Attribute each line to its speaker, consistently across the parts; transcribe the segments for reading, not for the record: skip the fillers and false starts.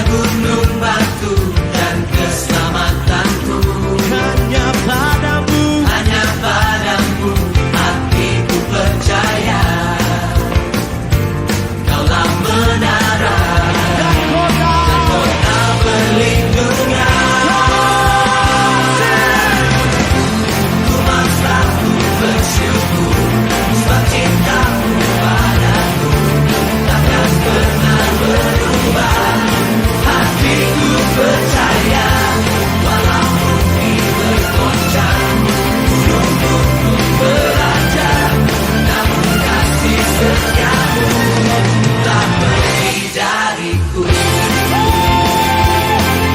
Speaker 1: gunung batu dan keselamatanku. Hanya padamu hatiku percaya. Kaulah menara dan kota perlindungan. Ku selalu bersyukur sebab cintamu padaku takkan pernah berubah. Hatiku percaya walau bumi bergoncang, gunung-gunung beranjak, namun kasih setiamu tak pergi dariku.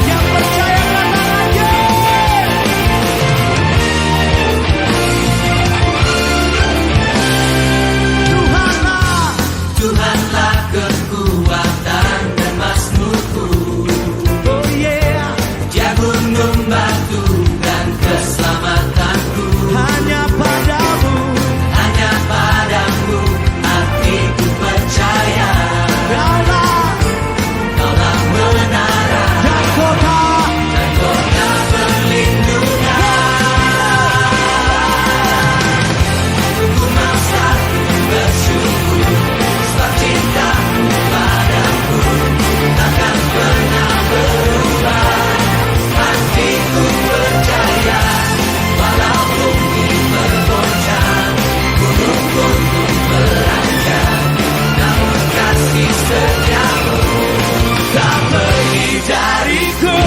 Speaker 1: Yang percaya katakan aja. Tuhanlah kekuatan dan mazmurku. Oh yeah. Dia gunung batu dan keselamatanku. Hanya padamu hatiku percaya. Kaulah menara dan kota perlindungan. Ku mau selalu bersyukur sebab cintamu padaku takkan pernah berubah. Hatiku percaya walau bumi bergoncang, gunung-gunung beranjak, namun kasih setiamu tak pergi dariku.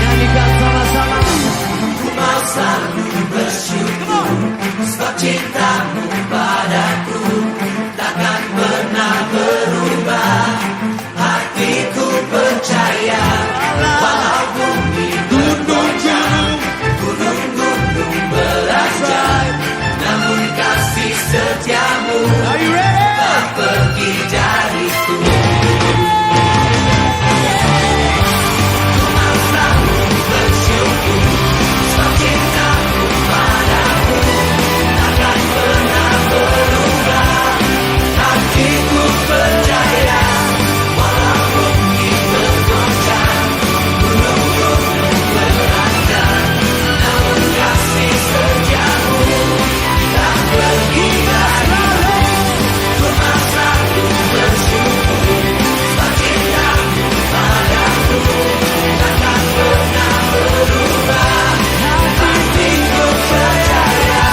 Speaker 1: Nyanyikan sama-sama. Ku mau selalu bersyukur sebab cintamu padaku takkan pernah berubah. Hatiku percaya walau bumi bergoncang, gunung-gunung beranjak, namun kasih setiamu tak pergi dariku. Ku mau selalu bersyukur sebab cintamu padaku takkan pernah berubah. Hatiku percaya walau bumi bergoncang, gunung-gunung beranjak, namun kasih setiamu tak pergi dariku. Ku mau selalu bersyukur sebab cintamu padaku takkan pernah berubah. Hatiku percaya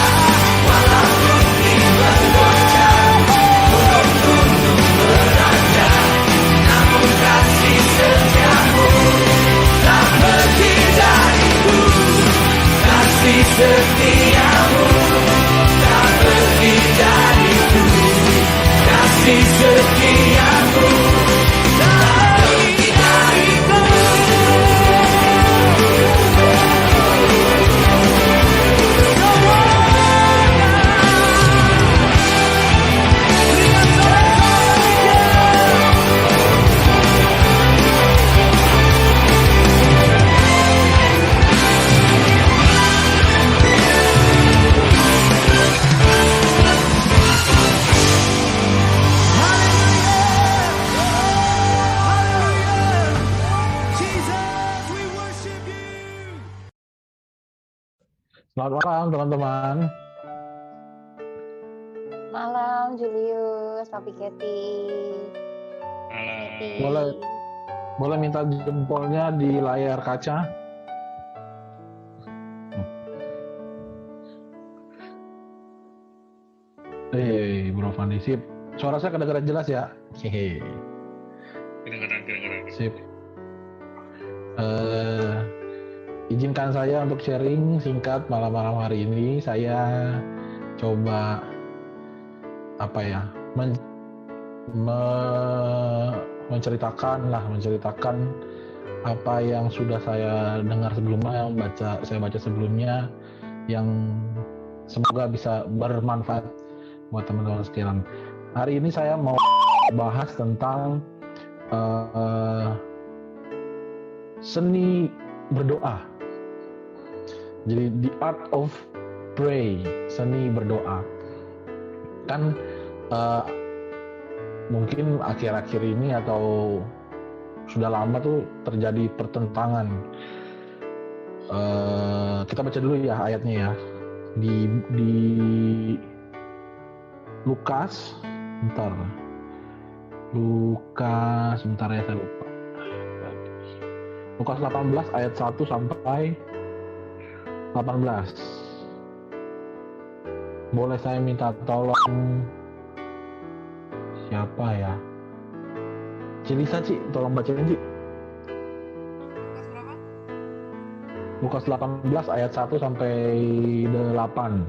Speaker 1: walau bumi bergoncang, gunung-gunung beranjak, namun kasih setiamu tak pergi dariku. Kasih setiamu tak pergi dariku. Kasih setiamu tak pergi dariku.
Speaker 2: Selamat malam teman-teman.
Speaker 3: Malam Julius, Papi Keti.
Speaker 2: Boleh minta jempolnya di layar kaca? Bro Fandi, sip. Suara saya kedengaran jelas ya? Hehe.
Speaker 4: Kedengaran.
Speaker 2: Sip. Izinkan saya untuk sharing singkat malam-malam hari ini. Saya coba menceritakan apa yang sudah saya dengar sebelumnya, saya baca sebelumnya, yang semoga bisa bermanfaat buat teman-teman sekalian. Hari ini saya mau bahas tentang seni berdoa. Jadi the art of pray, seni berdoa. Kan mungkin akhir-akhir ini atau sudah lama tuh terjadi pertentangan. Kita baca dulu ya ayatnya ya. Di Lukas, bentar ya, saya lupa. Lukas 18 ayat 1 sampai 18. Boleh saya minta tolong siapa ya? Cilisa, Ci, tolong bacain, Ci. Lukas 18 ayat 1 sampai 8.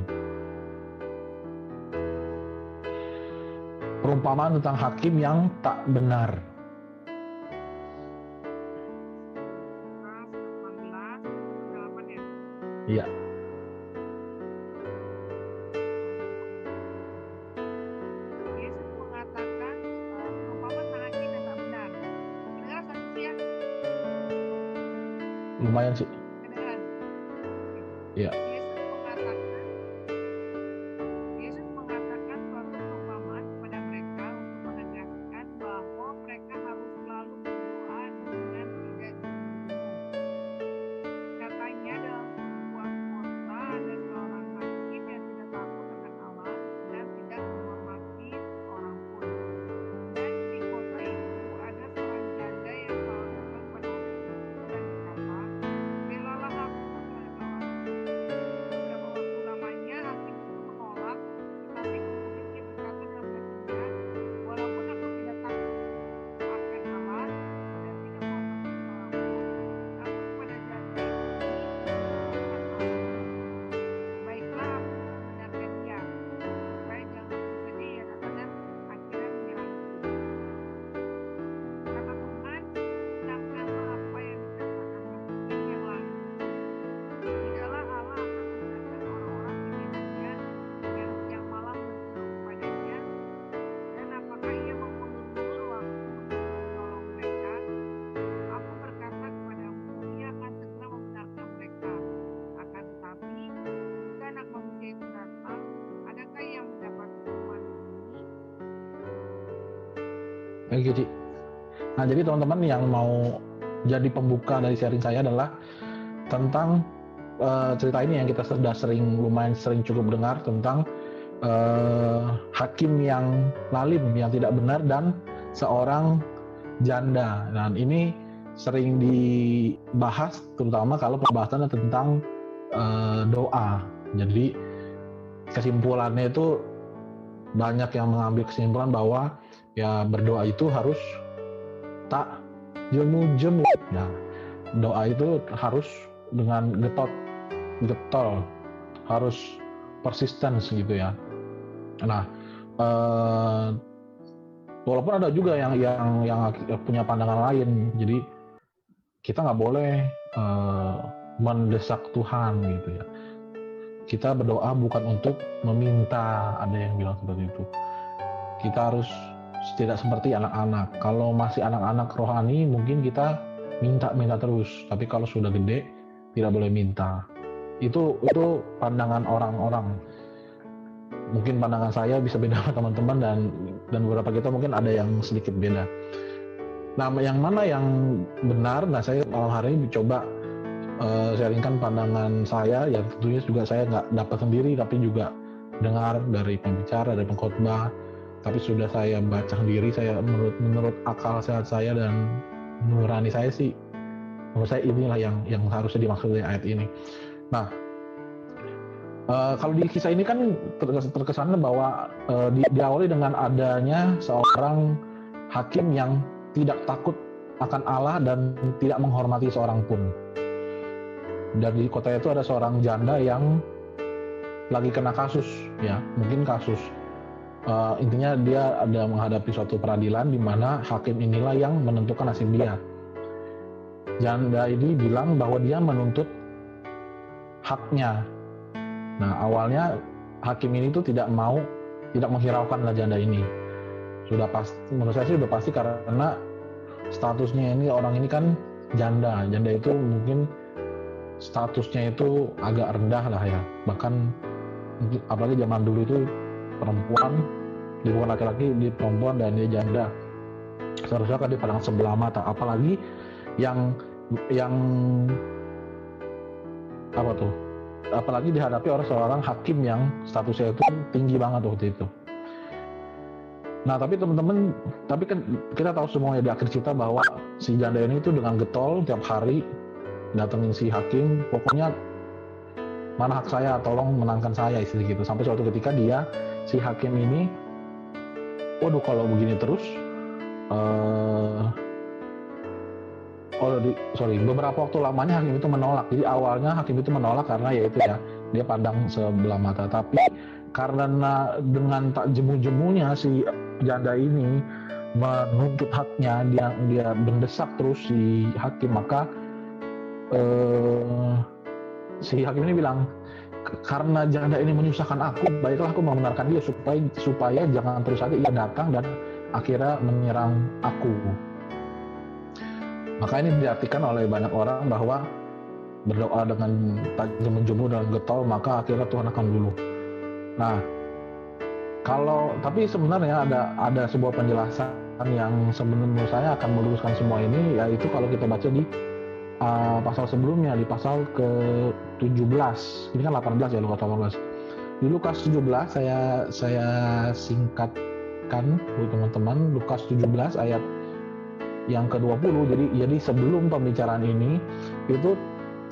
Speaker 2: Perumpamaan tentang hakim yang tak benar. Iya.
Speaker 5: Yesus mengatakan perumpamaan tentang hakim yang tak benar. Kedengaran suara ya?
Speaker 2: Lumayan sih.
Speaker 5: Kedengaran.
Speaker 2: Iya.
Speaker 5: Yesus mengatakan suatu perumpamaan kepada mereka untuk menegaskan bahwa mereka harus selalu berdoa dengan tidak jemu-jemu. Katanya dalam sebuah kota ada seorang hakim yang tidak takut akan Allah dan tidak menghormati orang pun. Dan di kota itu ada seorang janda yang selalu datang pada hari itu dan berkata, "Belalah aku terhadap lawanku." Beberapa waktu lamanya hakim itu menolak, tetapi kemudian dia berkata dalam hatinya, "Walaupun aku tidak takut akan Allah dan tidak menghormati seorang pun, namun pada janda ini baiklah aku membenarkan dia, supaya jangan terjadi ia datang dan akhirnya menyerangku." Kata Tuhan, "Ingatkanlah apa yang dikatakan hakim yang lalu. Tidaklah Allah akan membenarkan orang-orang pimpinannya yang malah berseru kepadanya, dan apakah ia mengulur-ulur waktu untuk menolong mereka? Aku berkata kepadamu, ia akan segera membenarkan mereka. Akan tetapi, jika Anak Manusia itu datang, adakah ia mendapat hukuman di bumi?"
Speaker 2: Thank you, Ci. Nah, jadi teman-teman yang mau jadi pembuka dari sharing saya adalah tentang cerita ini yang kita sudah lumayan sering cukup dengar tentang hakim yang lalim, yang tidak benar, dan seorang janda. Dan ini sering dibahas terutama kalau pembahasannya tentang doa. Jadi kesimpulannya itu banyak yang mengambil kesimpulan bahwa ya berdoa itu harus tak jemu-jemu. Nah, doa itu harus dengan getol, harus persisten gitu ya. Nah, walaupun ada juga yang punya pandangan lain, jadi kita nggak boleh mendesak Tuhan gitu ya. Kita berdoa bukan untuk meminta, ada yang bilang seperti itu. Kita harus tidak seperti anak-anak. Kalau masih anak-anak rohani mungkin kita minta terus, tapi kalau sudah gede tidak boleh minta. Itu pandangan orang-orang. Mungkin pandangan saya bisa beda sama teman-teman, dan beberapa kita mungkin ada yang sedikit beda. Nah, yang mana yang benar? Nah, saya malam hari ini coba sharingkan pandangan saya, ya tentunya juga saya nggak dapat sendiri, tapi juga dengar dari pembicara, dari pengkhotbah, tapi sudah saya baca sendiri. Saya menurut akal sehat saya dan nurani saya sih, menurut saya inilah yang harusnya dimaksud dari ayat ini. Nah, kalau di kisah ini kan terkesannya bahwa diawali dengan adanya seorang hakim yang tidak takut akan Allah dan tidak menghormati seorang pun. Dan di kota itu ada seorang janda yang lagi kena kasus, ya mungkin kasus. Intinya dia ada menghadapi suatu peradilan di mana hakim inilah yang menentukan nasib dia. janda ini bilang bahwa dia menuntut haknya. Nah, awalnya hakim ini tuh tidak menghiraukan janda ini. Sudah pasti, menurut saya sih sudah pasti karena statusnya ini, orang ini kan janda. Janda itu mungkin statusnya itu agak rendah lah ya. Bahkan apalagi zaman dulu itu perempuan, dia bukan laki-laki, dia perempuan dan dia janda. Seharusnya kan dipandang sebelah mata. Apalagi yang apa tuh? Apalagi dihadapi oleh seorang hakim yang statusnya itu tinggi banget waktu itu. Nah, tapi teman-teman, tapi kan kita tahu semuanya di akhir cerita bahwa si janda ini itu dengan getol tiap hari datengin si hakim, pokoknya mana hak saya, tolong menangkan saya, istilah gitu. Sampai suatu ketika si hakim ini, waduh kalau begini terus, beberapa waktu lamanya hakim itu menolak. Jadi awalnya hakim itu menolak karena ya itu ya, dia pandang sebelah mata. Tapi karena dengan tak jemu-jemunya si janda ini menuntut haknya, dia mendesak terus si hakim, maka si hakim ini bilang, karena janda ini menyusahkan aku, baiklah aku membenarkan dia supaya jangan terus saja ia datang dan akhirnya menyerang aku. Maka ini diartikan oleh banyak orang bahwa berdoa dengan jemu-jemu dan getol, maka akhirnya Tuhan akan luluh. Nah, tapi sebenarnya ada sebuah penjelasan yang sebenarnya menurut saya akan meluruskan semua ini, yaitu kalau kita baca di pasal sebelumnya, di pasal ke-17. Ini kan 18 ya, Lukas 18. Di Lukas 17 saya singkatkan buat teman-teman. Lukas 17 ayat yang ke-20. Jadi sebelum pembicaraan ini itu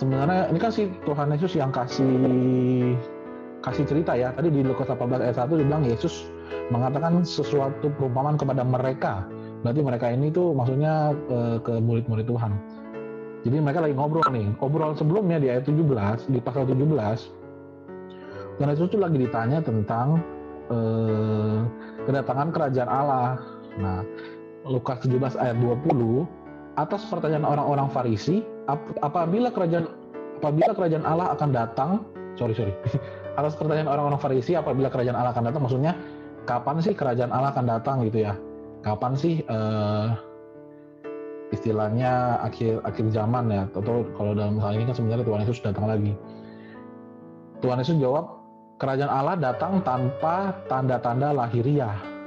Speaker 2: sebenarnya ini kan si Tuhan Yesus yang kasih cerita ya. Tadi di Lukas 18 ayat 1 dibilang Yesus mengatakan sesuatu perumpamaan kepada mereka. Berarti mereka ini tuh maksudnya ke murid-murid Tuhan. Jadi mereka lagi ngobrol nih. Obrolan sebelumnya di ayat 17, di pasal 17, Tuhan Yesus tuh lagi ditanya tentang kedatangan kerajaan Allah. Nah, Lukas 17 ayat 20, atas pertanyaan orang-orang Farisi, apabila kerajaan Allah akan datang, atas pertanyaan orang-orang Farisi, apabila kerajaan Allah akan datang, maksudnya kapan sih kerajaan Allah akan datang gitu ya? Kapan sih istilahnya akhir zaman ya? Atau kalau dalam hal ini kan sebenarnya Tuhan Yesus datang lagi. Tuhan Yesus jawab, kerajaan Allah datang tanpa tanda-tanda lahiriah.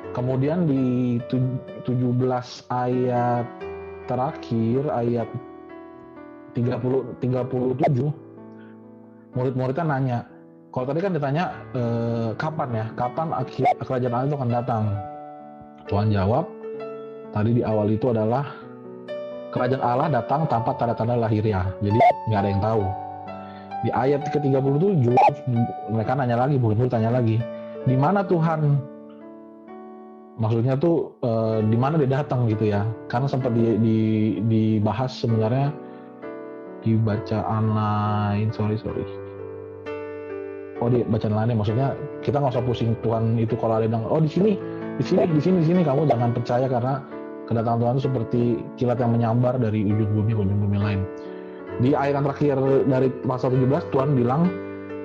Speaker 2: Kemudian di 17 ayat terakhir, ayat 37, murid-muridnya nanya, kalau tadi kan ditanya kapan ya, kapan akhir kerajaan Allah itu akan datang? Tuhan jawab, tadi di awal itu adalah kerajaan Allah datang tanpa tanda-tanda lahiriah, jadi nggak ada yang tahu. Di ayat ke-37 mereka nanya lagi, murid-murid tanya lagi, di mana Tuhan? Maksudnya tuh di mana dia datang gitu ya? Karena sempat dibahas sebenarnya di bacaan lain, di bacaan lain, maksudnya kita nggak usah pusing Tuhan itu kalau ada yang di sini kamu jangan percaya karena kedatangan Tuhan itu seperti kilat yang menyambar dari ujung bumi ke ujung bumi lain. Di ayat yang terakhir dari pasal 17 Tuhan bilang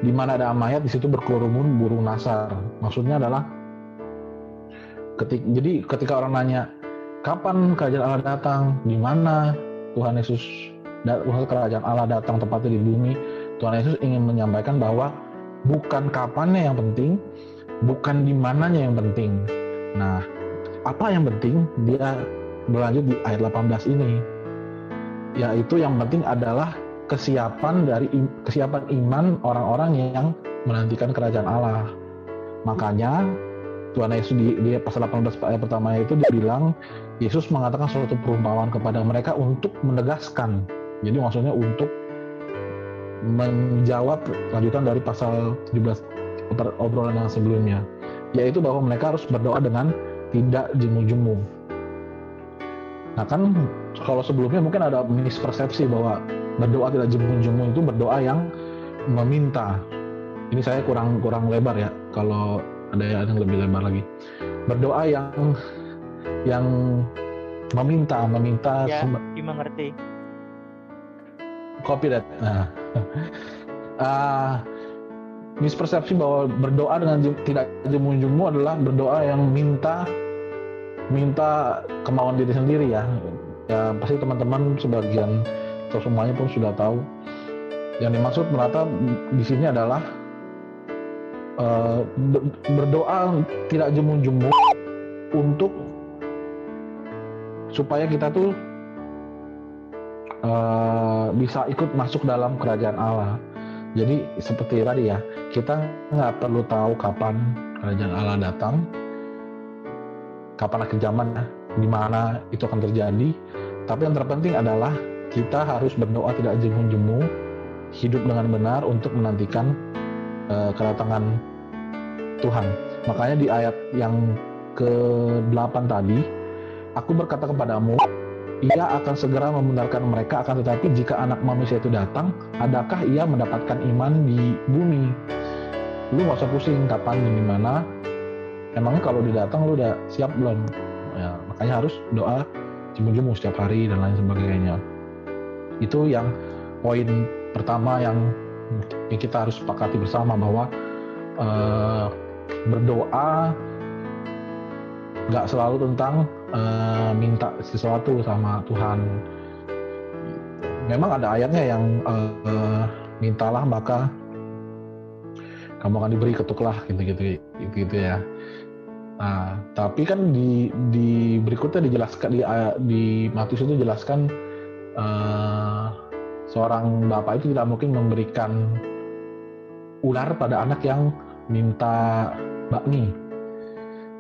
Speaker 2: di mana ada mayat di situ berkerumun burung nasar. Maksudnya adalah ketika orang nanya kapan kerajaan Allah datang, di mana Tuhan Yesus kerajaan Allah datang tepatnya di bumi, Tuhan Yesus ingin menyampaikan bahwa bukan kapannya yang penting, bukan di mananya yang penting. Nah, apa yang penting? Dia berlanjut di ayat 18 ini, yaitu yang penting adalah kesiapan iman orang-orang yang menantikan kerajaan Allah. Makanya Tuhan Yesus di pasal 18 ayat pertama itu dibilang Yesus mengatakan suatu perumpamaan kepada mereka untuk menegaskan. Jadi maksudnya untuk menjawab lanjutan dari pasal 17 obrolan yang sebelumnya, yaitu bahwa mereka harus berdoa dengan tidak jemu-jemu. Nah kan kalau sebelumnya mungkin ada mispersepsi bahwa berdoa tidak jemu-jemu itu berdoa yang meminta. Ini saya kurang lebar ya, kalau ada yang lebih lebar lagi. Berdoa yang meminta
Speaker 6: Ya, dimengerti.
Speaker 2: copy that. Nah, mispersepsi bahwa berdoa dengan tidak jemu-jemu adalah berdoa yang minta kemauan diri sendiri ya. Ya pasti teman-teman sebagian atau semuanya pun sudah tahu. Yang dimaksud merata di sini adalah berdoa tidak jemu-jemu untuk supaya kita tuh bisa ikut masuk dalam kerajaan Allah. Jadi seperti tadi ya, kita nggak perlu tahu kapan kerajaan Allah datang, kapan akhir zaman, di mana itu akan terjadi. Tapi yang terpenting adalah kita harus berdoa tidak jemu-jemu, hidup dengan benar untuk menantikan kedatangan Tuhan. Makanya di ayat yang ke-8 tadi, aku berkata kepadamu, ia akan segera membenarkan mereka, akan tetapi jika anak manusia itu datang, adakah ia mendapatkan iman di bumi? Lu gak usah pusing kapan dan di mana. Emangnya kalau dia datang lu udah siap belum? Ya, makanya harus doa jemu-jemu setiap hari dan lain sebagainya. Itu yang poin pertama yang kita harus sepakati bersama, bahwa berdoa gak selalu tentang minta sesuatu sama Tuhan. Memang ada ayatnya yang mintalah maka kamu akan diberi, ketuklah, gitu ya. Nah, tapi kan di berikutnya dijelaskan di Matius itu dijelaskan seorang bapak itu tidak mungkin memberikan ular pada anak yang minta bakmi.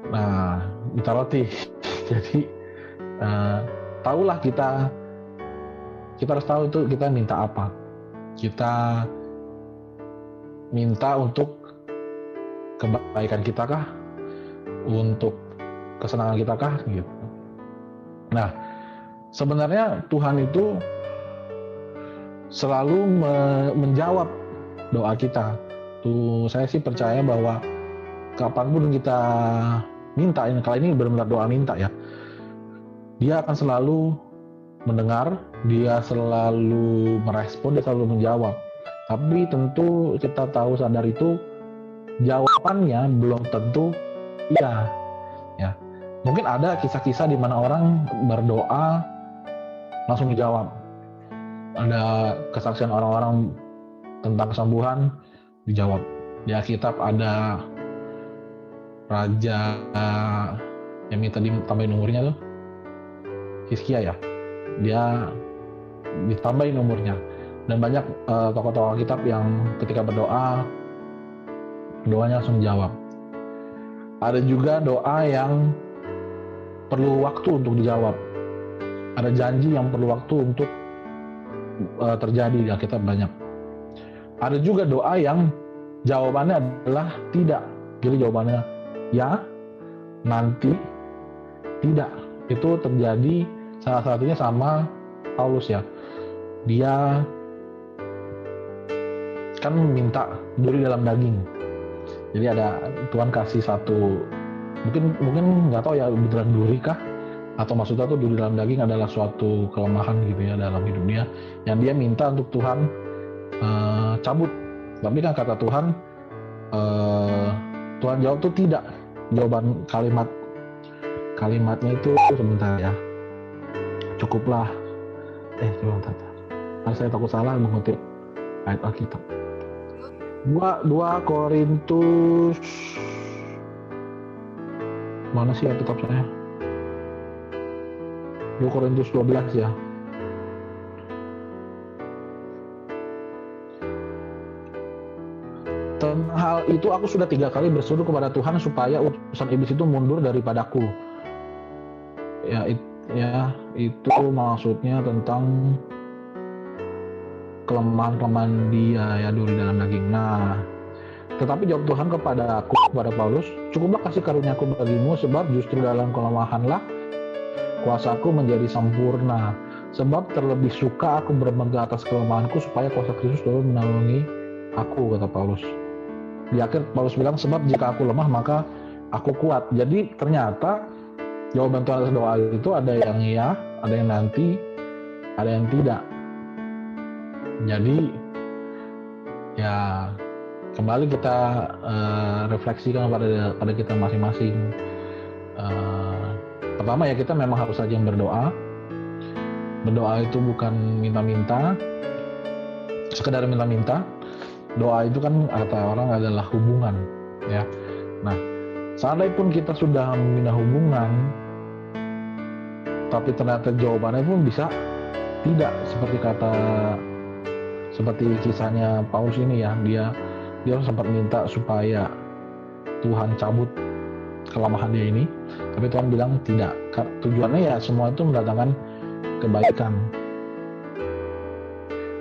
Speaker 2: Nah, minta roti. Jadi tahulah kita harus tahu itu kita minta apa. Kita minta untuk kebaikan kita kah? Untuk kesenangan kita kah? Gitu. Nah, sebenarnya Tuhan itu selalu menjawab doa kita. Tuh, saya sih percaya bahwa kapanpun kita minta, kali ini benar-benar doa minta ya, dia akan selalu mendengar, dia selalu merespon, dia selalu menjawab. Tapi tentu kita tahu, sadar itu jawabannya belum tentu iya ya. Mungkin ada kisah-kisah di mana orang berdoa langsung dijawab. Ada kesaksian orang-orang tentang kesembuhan dijawab. Di Alkitab ada raja yang minta ditambahin umurnya tuh, Hizkia ya, dia ditambahin umurnya. Dan banyak tokoh-tokoh Alkitab yang ketika berdoa, doanya langsung dijawab. Ada juga doa yang perlu waktu untuk dijawab. Ada janji yang perlu waktu untuk terjadi, di Alkitab banyak. Ada juga doa yang jawabannya adalah tidak. Jadi jawabannya ya, nanti, tidak. Itu terjadi salah satunya sama Paulus ya. Dia kan minta duri dalam daging. Jadi ada Tuhan kasih satu, mungkin nggak tahu ya beneran duri kah, atau maksudnya tuh duri dalam daging adalah suatu kelemahan gitu ya dalam hidup dia, yang dia minta untuk Tuhan cabut. Tapi kan kata Tuhan, Tuhan jawab tuh tidak. Jawaban kalimatnya itu sebentar ya, cukuplah. Sebentar. Saya takut salah mengutip ayat Alkitab. 2 Korintus, mana sih Alkitab saya? 2 Korintus 12 ya. Tentang hal itu aku sudah 3 kali berseru kepada Tuhan supaya utusan iblis itu mundur daripadaku. Ya itu maksudnya tentang kelemahan dia ya, duri dalam daging. Nah, tetapi jawab Tuhan kepada Paulus, cukuplah kasih karuniaku bagimu, sebab justru dalam kelemahanlah kuasaku menjadi sempurna. Sebab terlebih suka aku bermegah atas kelemahanku, supaya kuasa Kristus dapat menolongi aku, kata Paulus. Di akhir Paulus bilang, sebab jika aku lemah maka aku kuat. Jadi ternyata jawaban Tuhan atas doa itu ada yang iya, ada yang nanti, ada yang tidak. Jadi ya kembali kita refleksikan pada kita masing-masing. Pertama ya kita memang harus saja berdoa. Berdoa itu bukan minta-minta, sekedar minta-minta. Doa itu kan kata orang adalah hubungan, ya. Nah, seandainya pun kita sudah membina hubungan, tapi ternyata jawabannya pun bisa tidak seperti kisahnya Paulus ini ya, dia sempat minta supaya Tuhan cabut kelemahan dia ini, tapi Tuhan bilang tidak. Tujuannya ya semua itu mendatangkan kebaikan.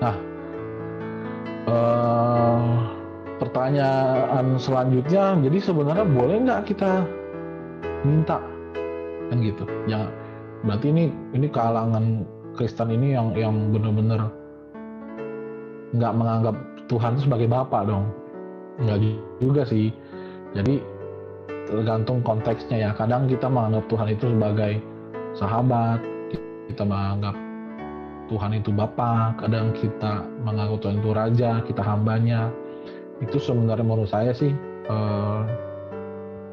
Speaker 2: Nah, pertanyaan selanjutnya, jadi sebenarnya boleh nggak kita minta kan gitu? Jangan, berarti ini kalangan Kristen ini yang benar-benar nggak menganggap Tuhan itu sebagai Bapa dong? Nggak juga sih. Jadi tergantung konteksnya ya. Kadang kita menganggap Tuhan itu sebagai sahabat, kita menganggap Tuhan itu Bapa, kadang kita menganggap Tuhan itu Raja, kita hambanya. Itu sebenarnya menurut saya sih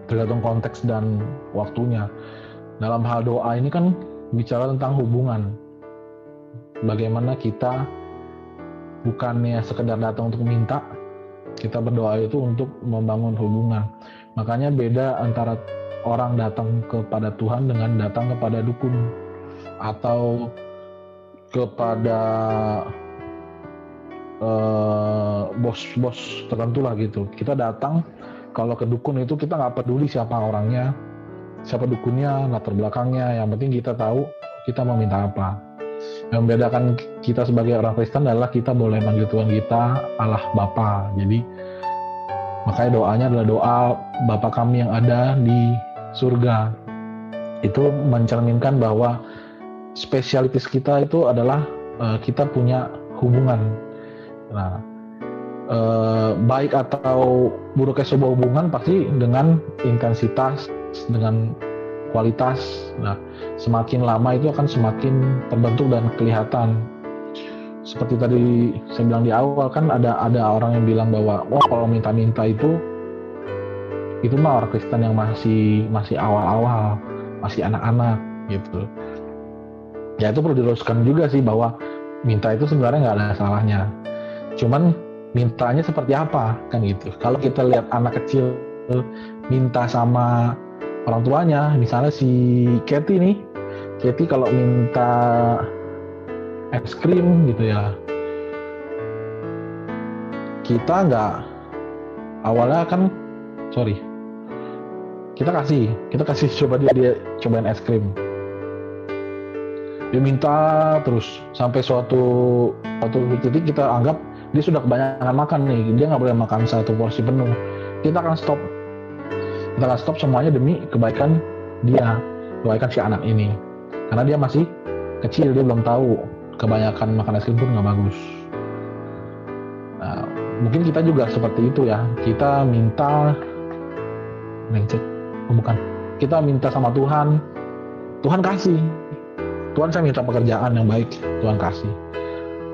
Speaker 2: tergantung konteks dan waktunya. Dalam hal doa ini kan bicara tentang hubungan. Bagaimana kita bukannya sekedar datang untuk minta, kita berdoa itu untuk membangun hubungan. Makanya beda antara orang datang kepada Tuhan dengan datang kepada dukun atau kepada bos-bos tertentu lah gitu. Kita datang, kalau ke dukun itu kita nggak peduli siapa orangnya, siapa dukunnya, latar belakangnya, yang penting kita tahu kita mau minta apa. Yang membedakan kita sebagai orang Kristen adalah kita boleh manggil Tuhan kita Allah Bapa. Jadi makanya doanya adalah doa Bapa kami yang ada di surga. Itu mencerminkan bahwa spesialitas kita itu adalah kita punya hubungan. Nah, baik atau buruknya sebuah hubungan pasti dengan intensitas, dengan kualitas. Nah, semakin lama itu akan semakin terbentuk dan kelihatan. Seperti tadi saya bilang di awal kan ada orang yang bilang bahwa kalau minta-minta itu mah orang Kristen yang masih awal-awal, masih anak-anak gitu. Ya itu perlu diluruskan juga sih bahwa minta itu sebenarnya nggak ada salahnya. Cuman mintanya seperti apa kan gitu. Kalau kita lihat anak kecil minta sama orang tuanya, misalnya si Katie kalau minta es krim gitu ya, kita nggak awalnya kan kita kasih coba dia cobain es krim, dia minta terus sampai suatu titik kita anggap dia sudah kebanyakan makan nih, dia nggak boleh makan satu porsi penuh, kita akan stop semuanya demi kebaikan dia, kebaikan si anak ini, karena dia masih kecil, dia belum tahu kebanyakan makan es krim pun nggak bagus. Nah, mungkin kita juga seperti itu ya, kita minta sama Tuhan kasih. Tuhan, saya minta pekerjaan yang baik, Tuhan kasih.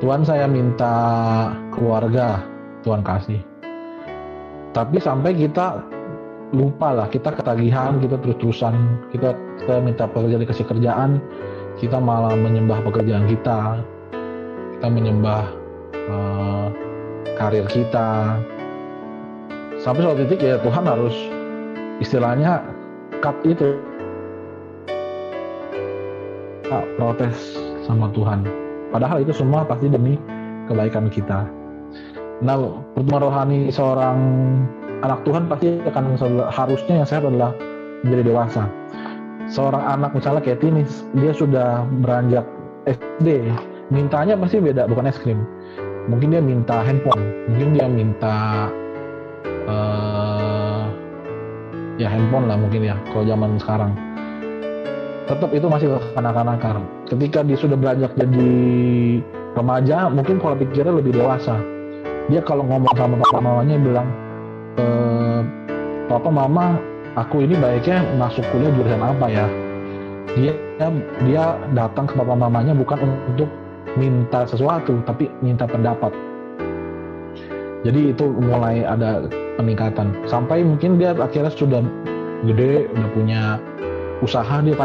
Speaker 2: Tuhan, saya minta keluarga, Tuhan kasih. Tapi sampai kita lupa lah, kita ketagihan, kita terus-terusan, kita minta pekerjaan, dikasih kerjaan, kita malah menyembah pekerjaan kita menyembah karir kita, sampai suatu titik ya Tuhan harus istilahnya cut itu, protes sama Tuhan. Padahal itu semua pasti demi kebaikan kita. Nah, pertumbuhan rohani seorang anak Tuhan pasti akan harusnya yang sehat adalah menjadi dewasa. Seorang anak misalnya Katie nih, dia sudah beranjak SD, mintanya pasti beda, bukan es krim. Mungkin dia minta handphone, mungkin dia minta ya handphone lah mungkin ya, kalau zaman sekarang. Tetap itu masih kanak-kanakan. Ketika dia sudah beranjak jadi remaja, mungkin pola pikirnya lebih dewasa. Dia kalau ngomong sama papa mamanya bilang, papa mama, aku ini baiknya masuk kuliah jurusan apa ya? dia datang ke papa mamanya bukan untuk minta sesuatu, tapi minta pendapat. Jadi itu mulai ada peningkatan. Sampai mungkin dia akhirnya sudah gede, udah punya usaha, dia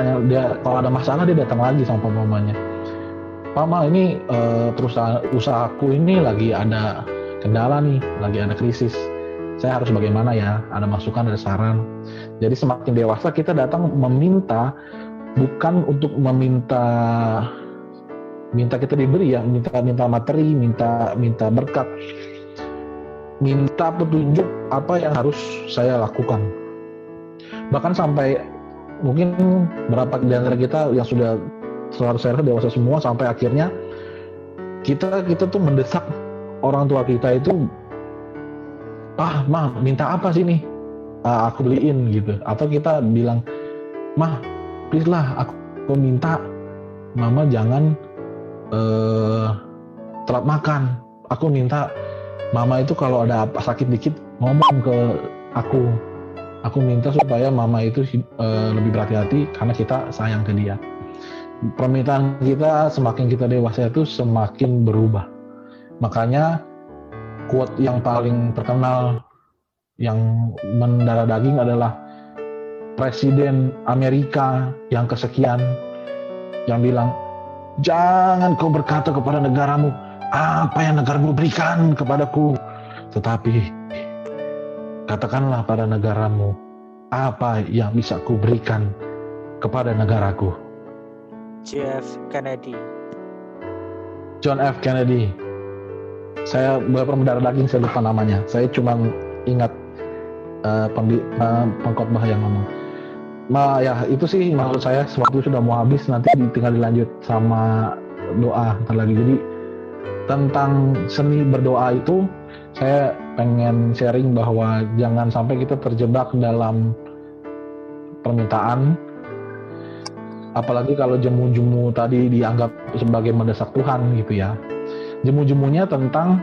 Speaker 2: kalau ada masalah dia datang lagi sama papa mamanya. Mama, ini perusahaan usahaku ini lagi ada kendala nih, lagi ada krisis. Saya harus bagaimana ya? Ada masukan, ada saran. Jadi semakin dewasa kita datang meminta, bukan untuk minta kita diberi ya, minta materi, minta berkat, minta petunjuk apa yang harus saya lakukan. Bahkan sampai mungkin berapa di antara kita yang sudah saya dewasa semua, sampai akhirnya kita tuh mendesak orang tua kita itu, mah minta apa sih nih, aku beliin gitu. Atau kita bilang, mah please lah, aku minta mama jangan telat makan. Aku minta mama itu kalau ada sakit dikit ngomong ke aku. Aku minta supaya mama itu lebih berhati-hati karena kita sayang ke dia. Permintaan kita semakin kita dewasa itu semakin berubah. Makanya quote yang paling terkenal yang mendarah daging adalah Presiden Amerika yang kesekian yang bilang, jangan kau berkata kepada negaramu apa yang negaramu berikan kepadaku, tetapi katakanlah pada negaramu apa yang bisa ku berikan kepada negaraku. John F. Kennedy. Saya beberapa mendarah daging, saya lupa namanya. Saya cuma ingat pengkhotbah yang ngomong. Ya itu sih menurut saya, waktu sudah mau habis, nanti tinggal dilanjut sama doa ntar lagi. Jadi tentang seni berdoa itu saya pengen sharing bahwa jangan sampai kita terjebak dalam permintaan, apalagi kalau jemu-jemu tadi dianggap sebagai mendesak Tuhan gitu ya. Jemu-jemunya tentang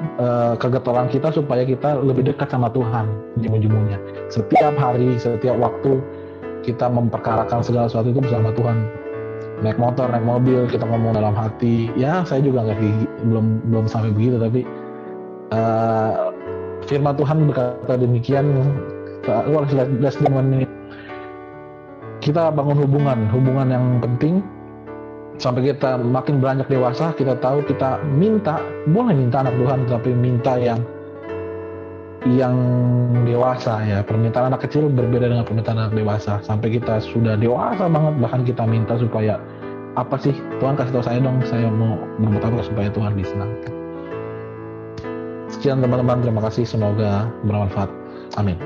Speaker 2: kegetoran kita supaya kita lebih dekat sama Tuhan. Jemu-jemunya setiap hari, setiap waktu kita memperkarakan segala sesuatu itu bersama Tuhan. Naik motor, naik mobil, kita ngomong dalam hati. Ya saya juga belum sampai begitu, tapi firman Tuhan berkata demikian. Let's do 1 minute. Kita bangun hubungan yang penting. Sampai kita makin beranjak dewasa, kita tahu kita boleh minta anak Tuhan, tapi minta yang dewasa ya. Permintaan anak kecil berbeda dengan permintaan anak dewasa. Sampai kita sudah dewasa banget, bahkan kita minta supaya apa sih Tuhan, kasih tahu saya dong, saya mau berbuat apa supaya Tuhan disenangkan. Sekian teman-teman, terima kasih, semoga bermanfaat. Amin.